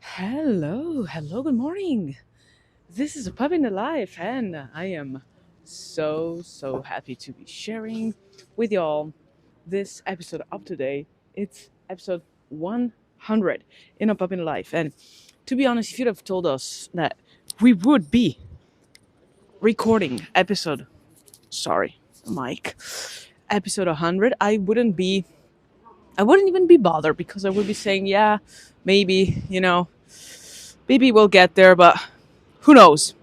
Hello, good morning. This is a Pup in the Life, and I am so happy to be sharing with y'all this episode of today. It's episode 100 in a Pup in the Life. And to be honest, if you'd have told us that we would be recording Mike, episode 100, I wouldn't even be bothered because I would be saying, yeah, maybe we'll get there, but who knows?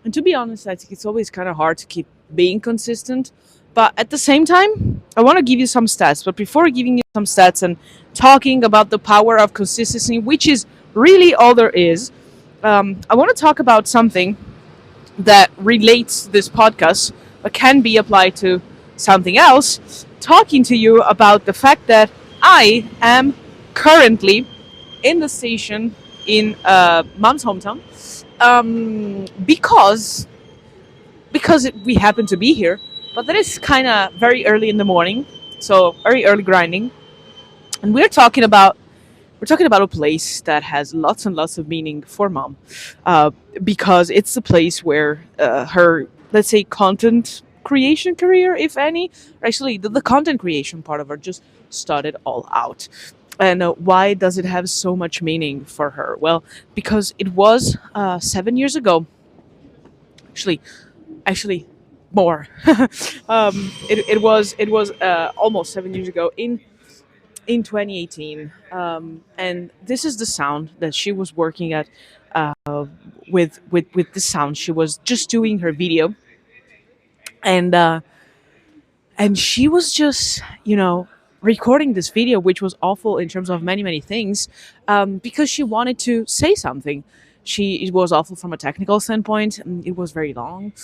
And to be honest, I think it's always kind of hard to keep being consistent. But at the same time, I want to give you some stats. But before giving you some stats and talking about the power of consistency, which is really all there is, I want to talk about something that relates to this podcast, but can be applied to something else. Talking to you about the fact that I am currently in the station in mom's hometown because we happen to be here, but that is kind of very early in the morning, so very early grinding, and we're talking about a place that has lots and lots of meaning for mom, uh, because it's the place where her, let's say, content creation career, if any, or actually the content creation part of her just started all out. And why does it have so much meaning for her? Well, because it was 7 years ago, actually more. It was almost 7 years ago in 2018, and this is the sound that she was working at. With the sound, she was just doing her video, and she was just recording this video, which was awful in terms of many things, because she wanted to say something. It was awful from a technical standpoint, and it was very long,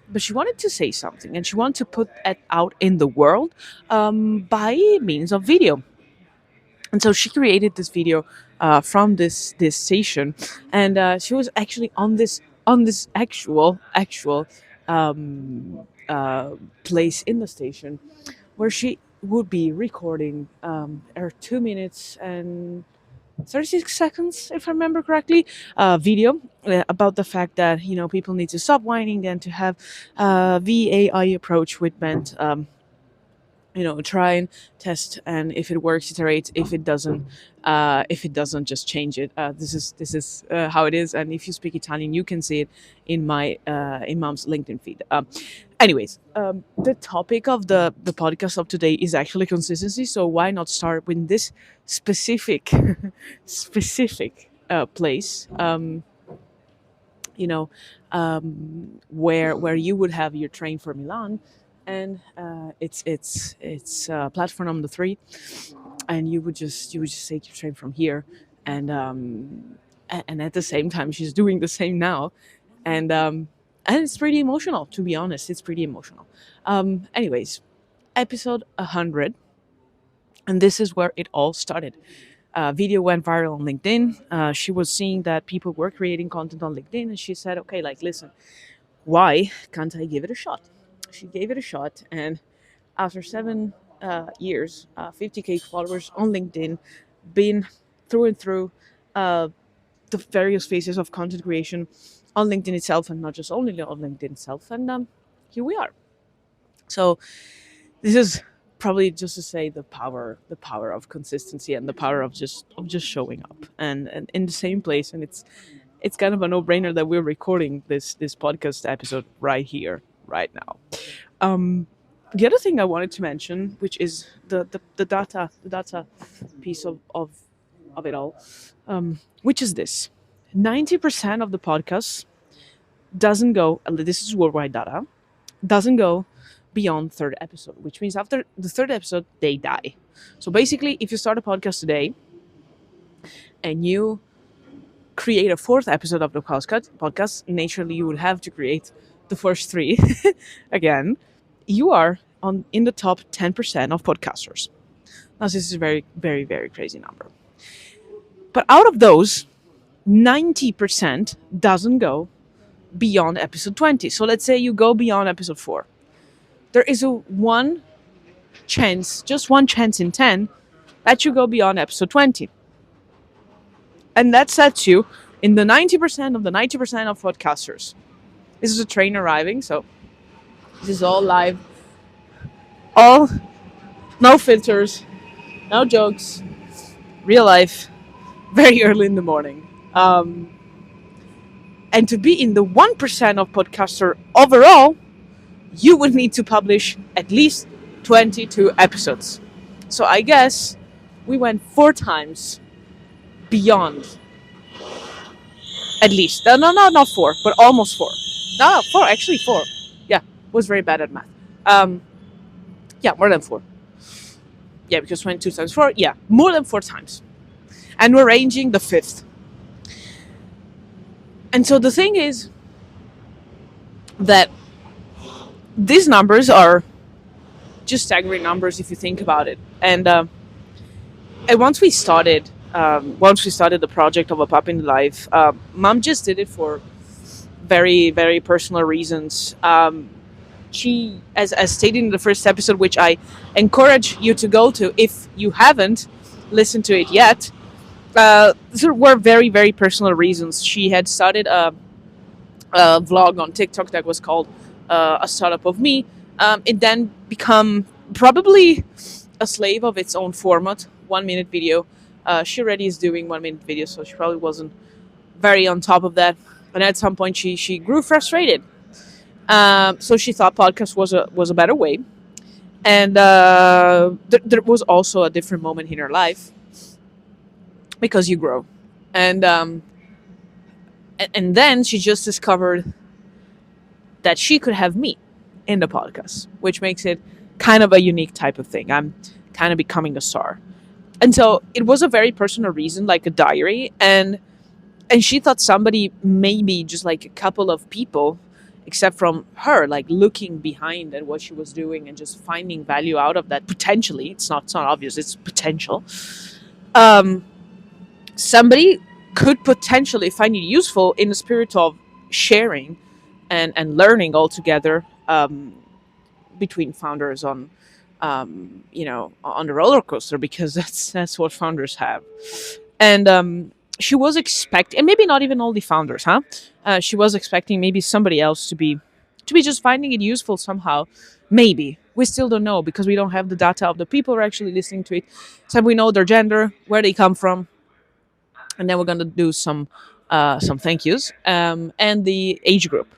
but she wanted to say something, and she wanted to put it out in the world, by means of video. And so she created this video from this station, and she was actually on this actual um, uh, place in the station where she would be recording her 2 minutes and 36 seconds, if I remember correctly, video about the fact that people need to stop whining and to have a VAI approach, which meant try and test, and if it works, iterate. If it doesn't, just change it. This is how it is, and if you speak Italian, you can see it in my in mom's LinkedIn feed. Anyways, the topic of the podcast of today is actually consistency, so why not start with this specific specific place, you know where you would have your train for Milan, and it's platform number 3, and you would just take your train from here, and at the same time she's doing the same now, and it's pretty emotional, to be honest. It's pretty emotional. Anyways, episode 100, and this is where it all started. Video went viral on LinkedIn. She was seeing that people were creating content on LinkedIn, and she said, okay, like, listen, why can't I give it a shot? She gave it a shot, and after 7 years, 50K followers on LinkedIn, been through and through uh, the various phases of content creation on LinkedIn itself, and not just only on LinkedIn itself, and here we are. So this is probably just to say the power of consistency, and the power of just showing up, and in the same place. And it's kind of a no-brainer that we're recording this podcast episode right here, right now. The other thing I wanted to mention, which is the data piece of it all, which is this: 90% of the podcast doesn't go. This is worldwide data. Doesn't go beyond third episode, which means after the third episode they die. So basically, if you start a podcast today and you create a fourth episode of the podcast, naturally you would have to create the first three again. You are on in the top 10% of podcasters. Now, this is a very crazy number. But out of those, 90% doesn't go beyond episode 20. So let's say you go beyond episode 4. There is a one chance, just one chance in 10, that you go beyond episode 20. And that sets you in the 90% of the 90% of podcasters. This is a train arriving, so this is all live, all no filters, no jokes, real life, very early in the morning. And to be in the 1% of podcaster overall, you would need to publish at least 22 episodes. So I guess we went 4 times beyond, at least. No, not four, but almost four. No, four, actually four. Yeah, was very bad at math. Um, yeah, more than four. Yeah, because 22 times four, yeah, more than 4 times. And we're ranging the fifth. And so the thing is that these numbers are just staggering numbers if you think about it. And once we started the project of a Pup in the Life, Mom just did it for very, very personal reasons. She, as stated in the first episode, which I encourage you to go to if you haven't listened to it yet, these were very, very personal reasons. She had started a vlog on TikTok that was called A Startup of Me. It then become probably a slave of its own format, 1 minute video. She already is doing 1 minute videos, so she probably wasn't very on top of that. And at some point, she grew frustrated. So she thought podcast was a better way. And there was also a different moment in her life because you grow, and and then she just discovered that she could have me in the podcast, which makes it kind of a unique type of thing. I'm kind of becoming a star. And so it was a very personal reason, like a diary. And she thought somebody, maybe just like a couple of people, except from her, like looking behind at what she was doing and just finding value out of that. Potentially, it's not obvious, it's potential. Um, Somebody could potentially find it useful in the spirit of sharing and learning all together, between founders on, on the roller coaster, because that's what founders have. And she was expecting, and maybe not even all the founders, huh? She was expecting maybe somebody else to be just finding it useful somehow. Maybe we still don't know, because we don't have the data of the people who are actually listening to it. So we know their gender, where they come from, and then we're gonna do some thank yous, and the age group.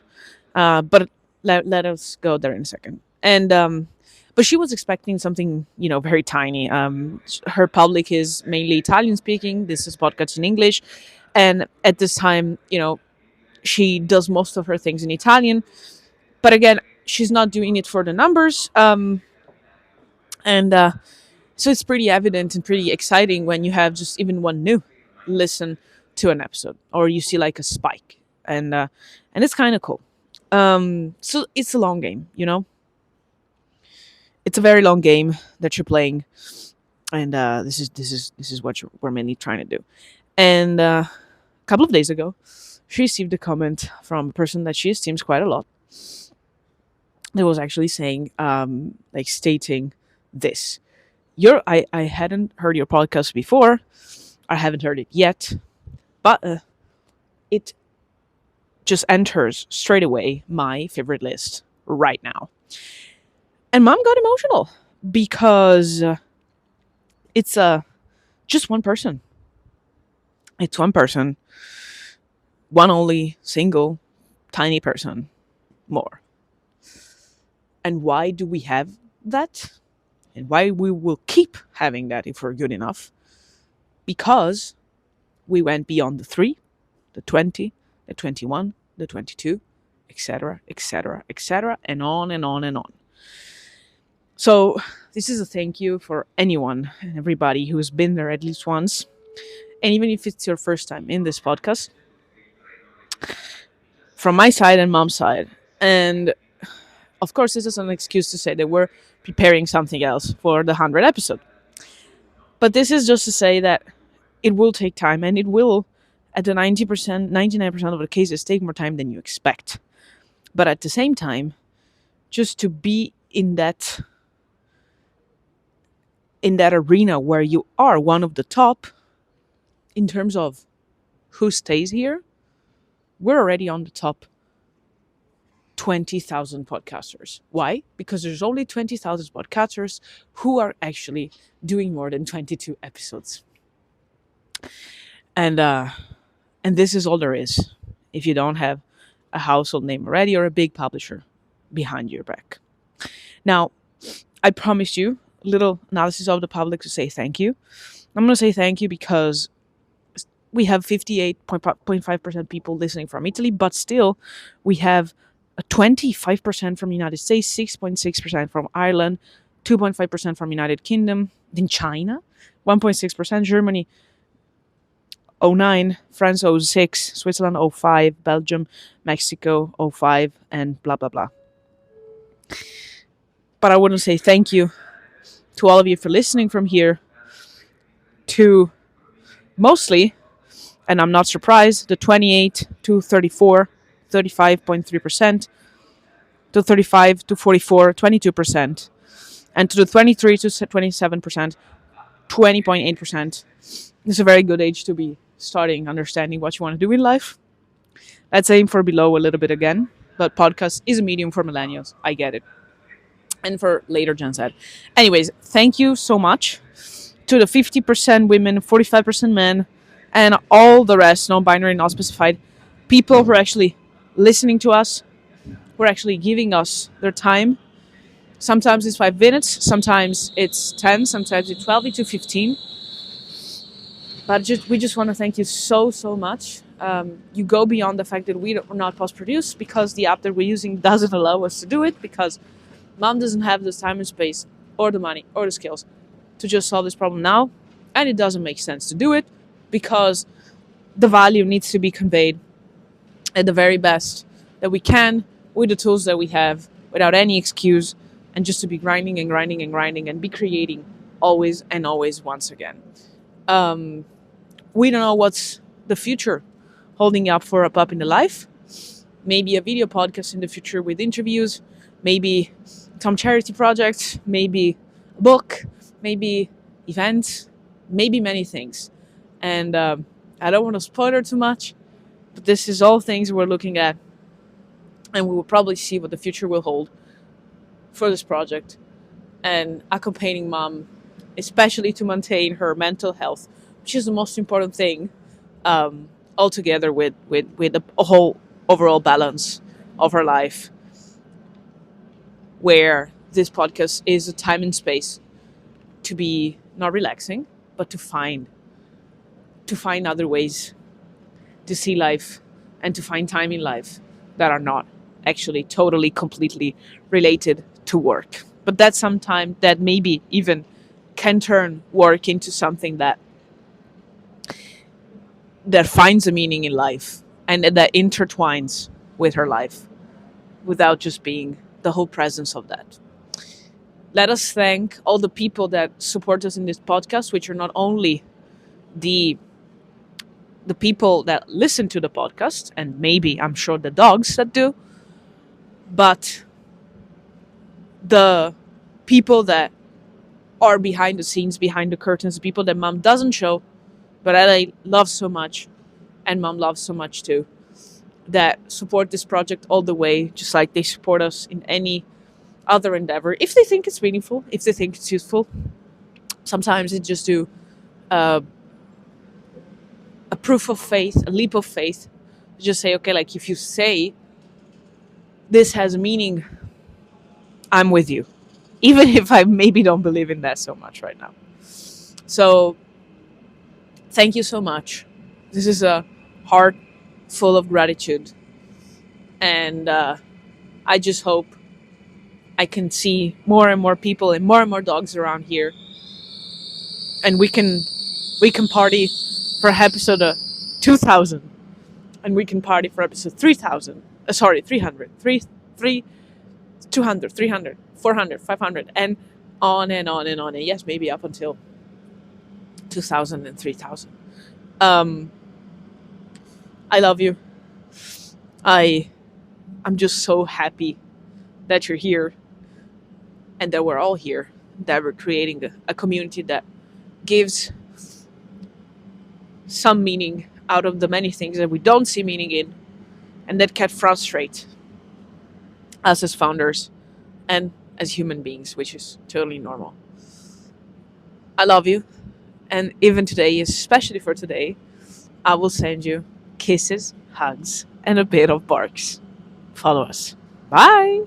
But let us go there in a second. And but she was expecting something, very tiny. Her public is mainly Italian speaking. This is podcast in English, and at this time, she does most of her things in Italian. But again, she's not doing it for the numbers. And So it's pretty evident and pretty exciting when you have just even one new listen to an episode, or you see like a spike, and it's kind of cool. So it's a long game, It's a very long game that you're playing, and this is what we're mainly trying to do. And a couple of days ago, she received a comment from a person that she esteems quite a lot. That was actually saying, like stating this: I hadn't heard your podcast before. I haven't heard it yet, but it just enters straight away my favorite list right now. And Mom got emotional because it's just one person. It's one person, one only single tiny person more. And why do we have that? And why we will keep having that if we're good enough? Because we went beyond the 3, the 20, the 21, the 22, etc., etc., etc., and on and on and on. So this is a thank you for anyone and everybody who's been there at least once. And even if it's your first time in this podcast, from my side and Mom's side. And of course, this is an excuse to say that we're preparing something else for the 100th episode. But this is just to say that it will take time, and it will, at the 90%, 99% of the cases, take more time than you expect. But at the same time, just to be in that arena where you are one of the top in terms of who stays here, we're already on the top 20,000 podcasters. Why? Because there's only 20,000 podcasters who are actually doing more than 22 episodes. And this is all there is if you don't have a household name already or a big publisher behind your back. Now, I promised you a little analysis of the public to say thank you. I'm going to say thank you because we have 58.5% people listening from Italy, but still we have 25% from the United States, 6.6% from Ireland, 2.5% from United Kingdom, then China, 1.6%, Germany 09, France 06, Switzerland 05, Belgium, Mexico 05, and blah, blah, blah. But I want to say thank you to all of you for listening from here to mostly, and I'm not surprised, the 28 to 34, 35.3%, to 35 to 44, 22%, and to the 23 to 27%, 20.8%. It's a very good age to be starting understanding what you want to do in life. Let's aim for below a little bit again, but podcast is a medium for millennials. I get it. And for later Gen Z. Anyways, thank you so much to the 50% women, 45% men, and all the rest, non-binary, not specified, people who are actually listening to us, who are actually giving us their time. Sometimes it's 5 minutes, sometimes it's 10, sometimes it's 12 to 15. But we just want to thank you so much. You go beyond the fact that we're not post-produced because the app that we're using doesn't allow us to do it, because Mom doesn't have the time and space or the money or the skills to just solve this problem now. And it doesn't make sense to do it because the value needs to be conveyed at the very best that we can with the tools that we have, without any excuse, and just to be grinding and be creating always and always once again. We don't know what's the future holding up for a Pup in the Life. Maybe a video podcast in the future with interviews, maybe some charity projects, maybe a book, maybe events, maybe many things. And I don't want to spoiler too much, but this is all things we're looking at, and we will probably see what the future will hold for this project and accompanying Mom, especially to maintain her mental health, which is the most important thing, altogether with a whole overall balance of her life, where this podcast is a time and space to be not relaxing, but to find other ways to see life and to find time in life that are not actually totally, completely related to work. But that's sometime that maybe even can turn work into something that finds a meaning in life and that intertwines with her life without just being the whole presence of that. Let us thank all the people that support us in this podcast, which are not only the people that listen to the podcast, and maybe I'm sure the dogs that do, but the people that are behind the scenes, behind the curtains, the people that Mom doesn't show, but I love so much, and Mom loves so much too, that support this project all the way, just like they support us in any other endeavor. If they think it's meaningful, if they think it's useful, sometimes it's just to a proof of faith, a leap of faith. Just say, okay, like if you say this has meaning, I'm with you, even if I maybe don't believe in that so much right now. So thank you so much. This is a heart full of gratitude, and I just hope I can see more and more people and more dogs around here, and we can party for episode 2000, and we can party for episode 3000. 300, 200, 300, 400, 500, and on and on and on, and yes, maybe up until 2000 and 3000. I love you. I'm just so happy that you're here and that we're all here, that we're creating a community that gives some meaning out of the many things that we don't see meaning in, and that can frustrate us as founders and as human beings, which is totally normal. I love you, and even today, especially for today, I will send you kisses, hugs, and a bit of barks. Follow us. Bye!